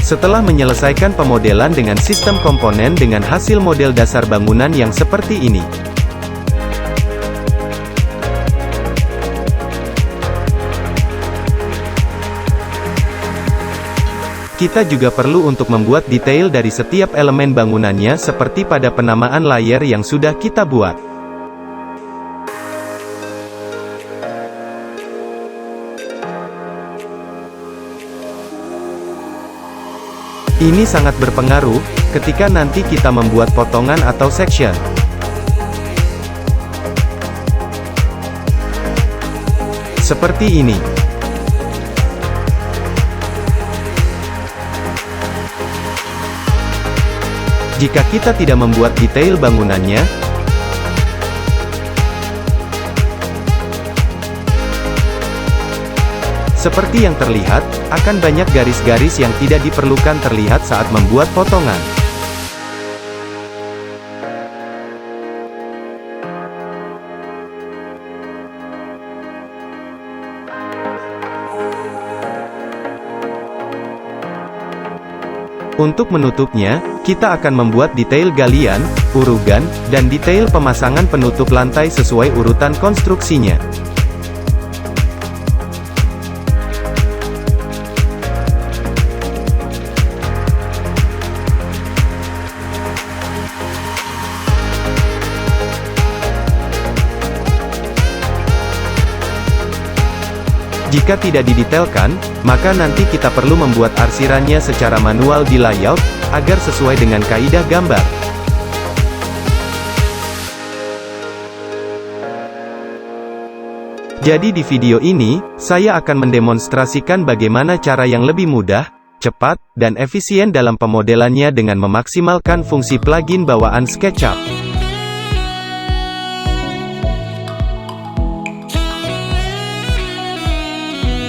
Setelah menyelesaikan pemodelan dengan sistem komponen dengan hasil model dasar bangunan yang seperti ini, kita juga perlu untuk membuat detail dari setiap elemen bangunannya seperti pada penamaan layer yang sudah kita buat. Ini sangat berpengaruh, ketika nanti kita membuat potongan atau section. Seperti ini. Jika kita tidak membuat detail bangunannya, seperti yang terlihat, akan banyak garis-garis yang tidak diperlukan terlihat saat membuat potongan. Untuk menutupnya, kita akan membuat detail galian, urugan, dan detail pemasangan penutup lantai sesuai urutan konstruksinya. Jika tidak didetailkan, maka nanti kita perlu membuat arsirannya secara manual di layout, agar sesuai dengan kaidah gambar. Jadi di video ini, saya akan mendemonstrasikan bagaimana cara yang lebih mudah, cepat, dan efisien dalam pemodelannya dengan memaksimalkan fungsi plugin bawaan SketchUp.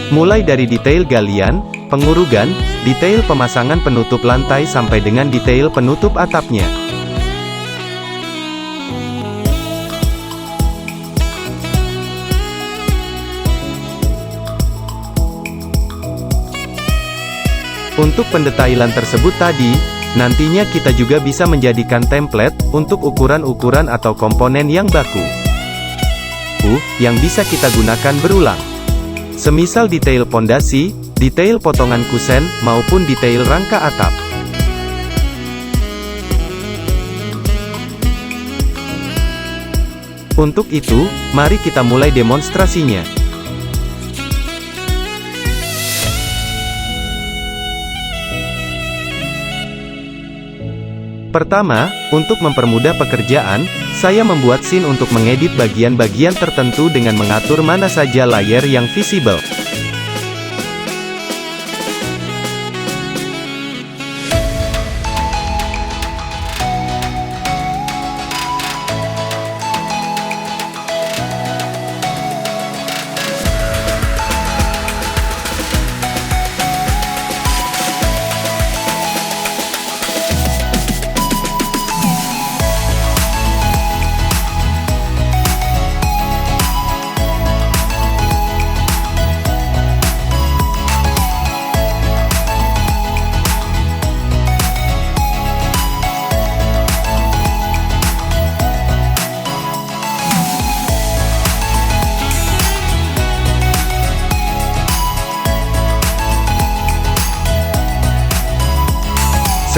Mulai dari detail galian, pengurugan, detail pemasangan penutup lantai sampai dengan detail penutup atapnya. Untuk pendetailan tersebut tadi, nantinya kita juga bisa menjadikan template untuk ukuran-ukuran atau komponen yang baku, yang bisa kita gunakan berulang. Semisal detail pondasi, detail potongan kusen, maupun detail rangka atap. Untuk itu, mari kita mulai demonstrasinya. Pertama, untuk mempermudah pekerjaan, saya membuat scene untuk mengedit bagian-bagian tertentu dengan mengatur mana saja layer yang visible.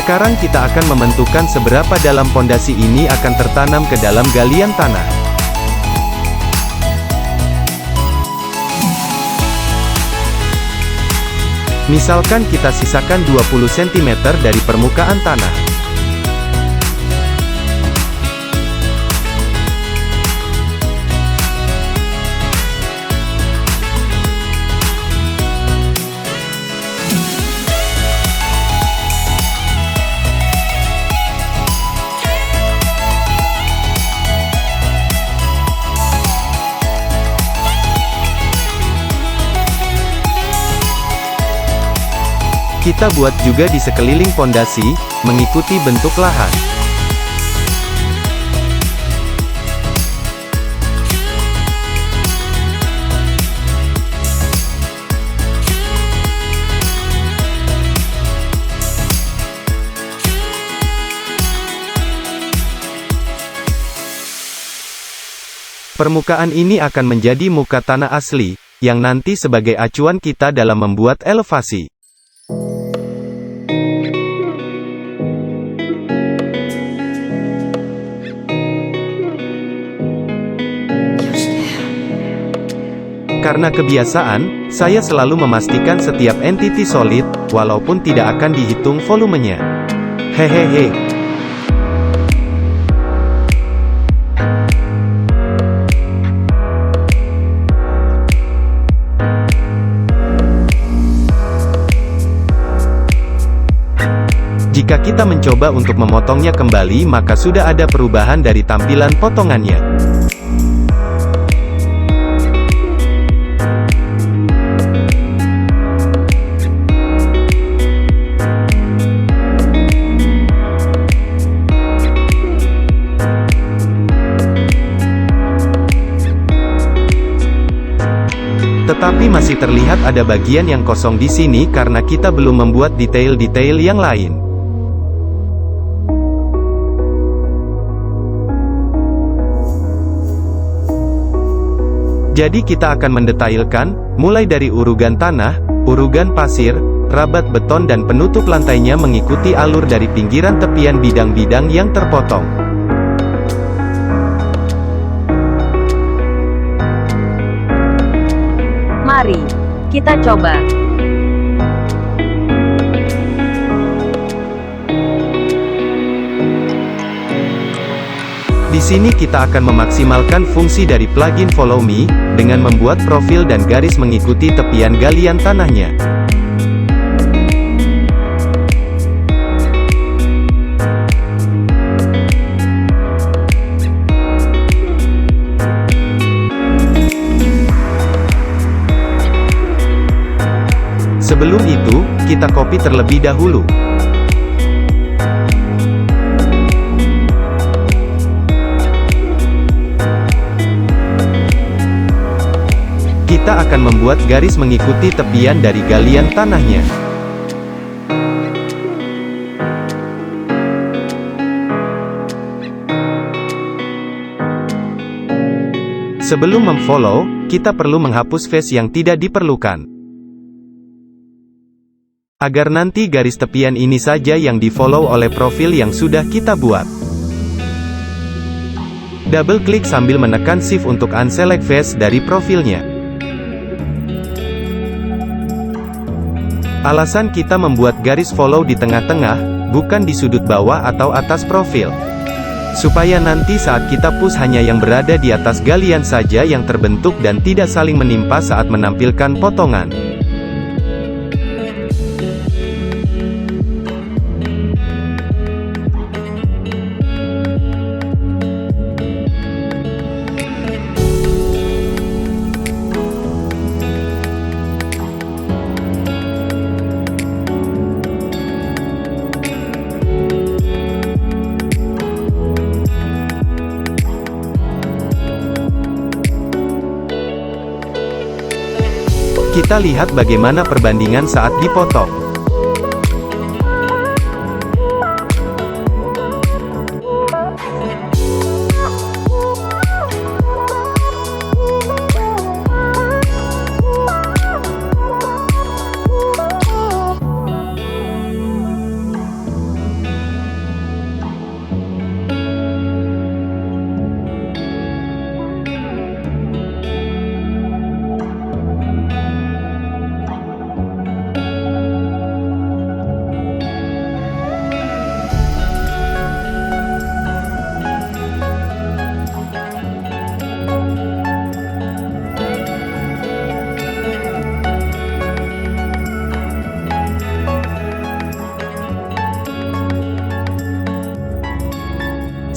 Sekarang kita akan menentukan seberapa dalam pondasi ini akan tertanam ke dalam galian tanah. Misalkan kita sisakan 20 cm dari permukaan tanah. Kita buat juga di sekeliling pondasi, mengikuti bentuk lahan. Permukaan ini akan menjadi muka tanah asli, yang nanti sebagai acuan kita dalam membuat elevasi. Karena kebiasaan, saya selalu memastikan setiap entity solid, walaupun tidak akan dihitung volumenya. Hehehe. Jika kita mencoba untuk memotongnya kembali, maka sudah ada perubahan dari tampilan potongannya. Tetapi masih terlihat ada bagian yang kosong di sini karena kita belum membuat detail-detail yang lain. Jadi kita akan mendetailkan, mulai dari urugan tanah, urugan pasir, rabat beton dan penutup lantainya mengikuti alur dari pinggiran tepian bidang-bidang yang terpotong. Mari kita coba. Di sini kita akan memaksimalkan fungsi dari plugin Follow Me, dengan membuat profil dan garis mengikuti tepian galian tanahnya. Sebelum itu, kita copy terlebih dahulu. Kita akan membuat garis mengikuti tepian dari galian tanahnya. Sebelum memfollow, kita perlu menghapus face yang tidak diperlukan. Agar nanti garis tepian ini saja yang di-follow oleh profil yang sudah kita buat. Double klik sambil menekan Shift untuk unselect face dari profilnya. Alasan kita membuat garis follow di tengah-tengah, bukan di sudut bawah atau atas profil. Supaya nanti saat kita push hanya yang berada di atas galian saja yang terbentuk dan tidak saling menimpa saat menampilkan potongan. Kita lihat bagaimana perbandingan saat dipotong.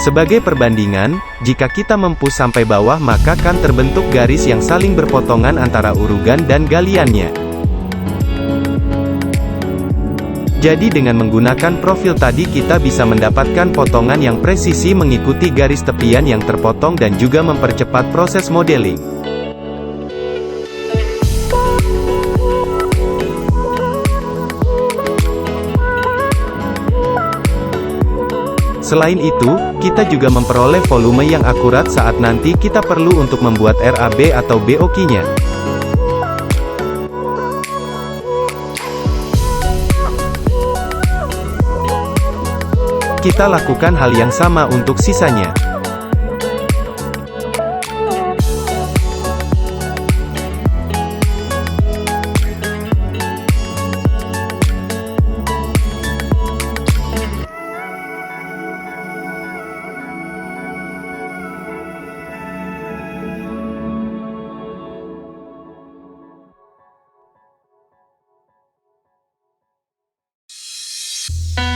Sebagai perbandingan, jika kita mempush sampai bawah maka akan terbentuk garis yang saling berpotongan antara urugan dan galiannya. Jadi dengan menggunakan profil tadi kita bisa mendapatkan potongan yang presisi mengikuti garis tepian yang terpotong dan juga mempercepat proses modeling. Selain itu, kita juga memperoleh volume yang akurat saat nanti kita perlu untuk membuat RAB atau BOQ-nya. Kita lakukan hal yang sama untuk sisanya.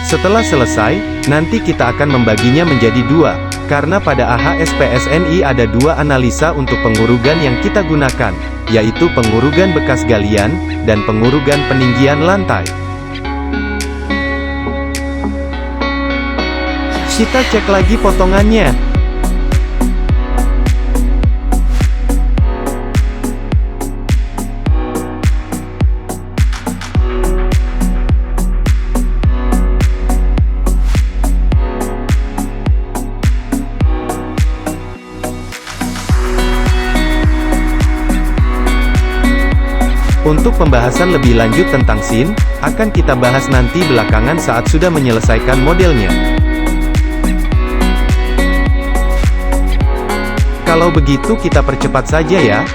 Setelah selesai, nanti kita akan membaginya menjadi dua, karena pada AHSPSNI ada dua analisa untuk pengurugan yang kita gunakan, yaitu pengurugan bekas galian, dan pengurugan peninggian lantai. Kita cek lagi potongannya. Untuk pembahasan lebih lanjut tentang SIN, akan kita bahas nanti belakangan saat sudah menyelesaikan modelnya. Kalau begitu kita percepat saja ya.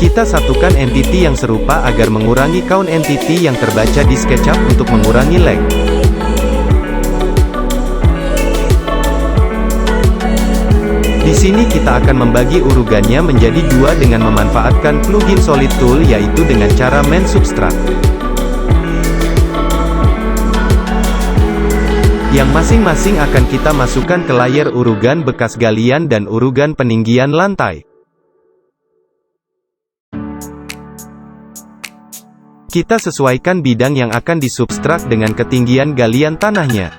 Kita satukan entity yang serupa agar mengurangi count entity yang terbaca di SketchUp untuk mengurangi lag. Di sini kita akan membagi urugannya menjadi dua dengan memanfaatkan plugin Solid Tool, yaitu dengan cara main subtract, yang masing-masing akan kita masukkan ke layer urugan bekas galian dan urugan peninggian lantai. Kita sesuaikan bidang yang akan disubstrak dengan ketinggian galian tanahnya.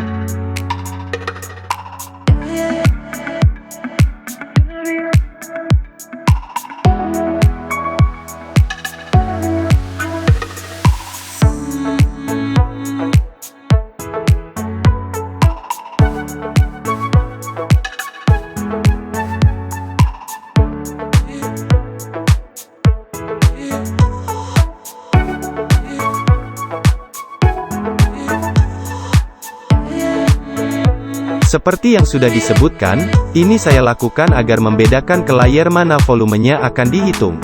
Seperti yang sudah disebutkan, ini saya lakukan agar membedakan ke layer mana volumenya akan dihitung.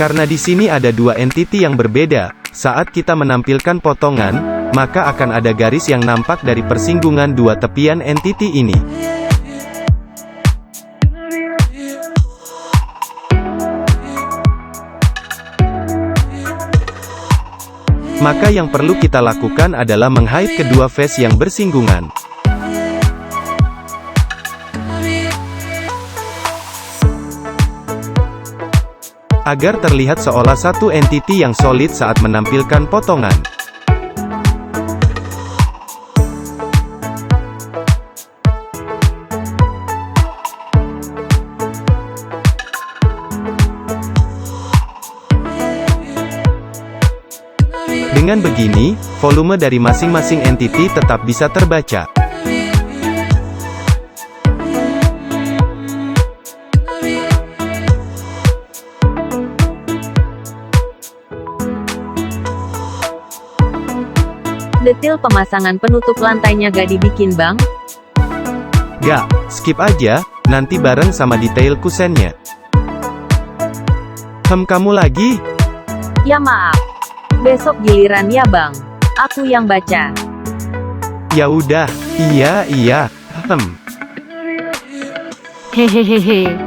Karena di sini ada dua entity yang berbeda, saat kita menampilkan potongan, maka akan ada garis yang nampak dari persinggungan dua tepian entity ini. Maka yang perlu kita lakukan adalah menghide kedua face yang bersinggungan. Agar terlihat seolah satu entity yang solid saat menampilkan potongan. Dengan begini, volume dari masing-masing entity tetap bisa terbaca. Detil pemasangan penutup lantainya gak dibikin bang? Gak, skip aja, nanti bareng sama detail kusennya. Kamu lagi? Ya maaf. Besok giliran ya bang. Aku yang baca. Ya udah, iya. Hehehehe.